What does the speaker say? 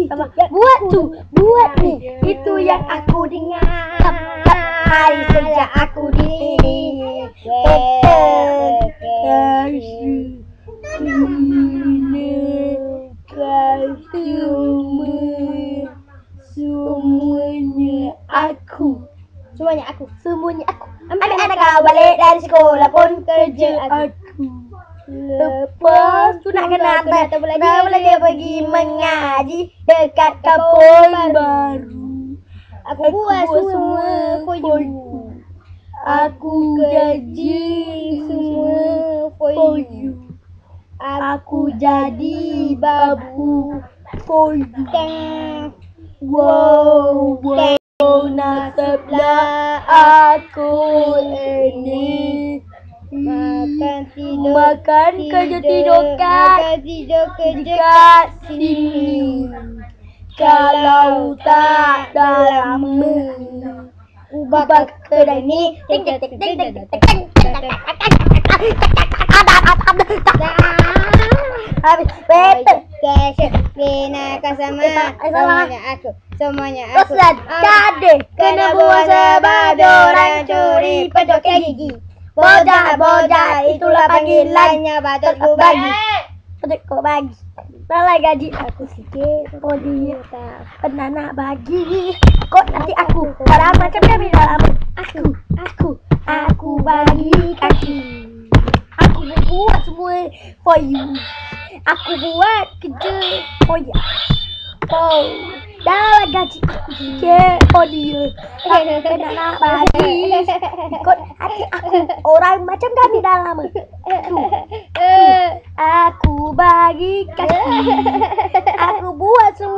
Buat ni. Itu yang aku dengar. Hari sejak aku di sini. Semuanya aku. Anak-anak kau balik dari sekolah pun kerja aku. Lepas tu nak kena belajar pergi mengaji dekat kampung baru. Aku buat semua for you. Aku gaji semua for you. Aku jadi babu for you. Wow, nasiblah aku ini. Makan kerja tidur kat sini. Kalau tak lama ubah kedai ni. Habis betul. Semuanya aku. Jadi kena buat sebab orang curi pedok gigi. Bocah itulah panggilannya, patut ku bagi. Balai gaji aku sikit, kau dia tak pernah nak bagi. Kau nanti aku parah macam kami dalam. Aku bagi kaki. Aku buat semua for you. Aku buat kerja for you. Dah gaji aku sikit, kau dia tak pernah nak bagi. Kau nanti aku orang macam kami dalam. Aku bagi kaki. Aku buat semua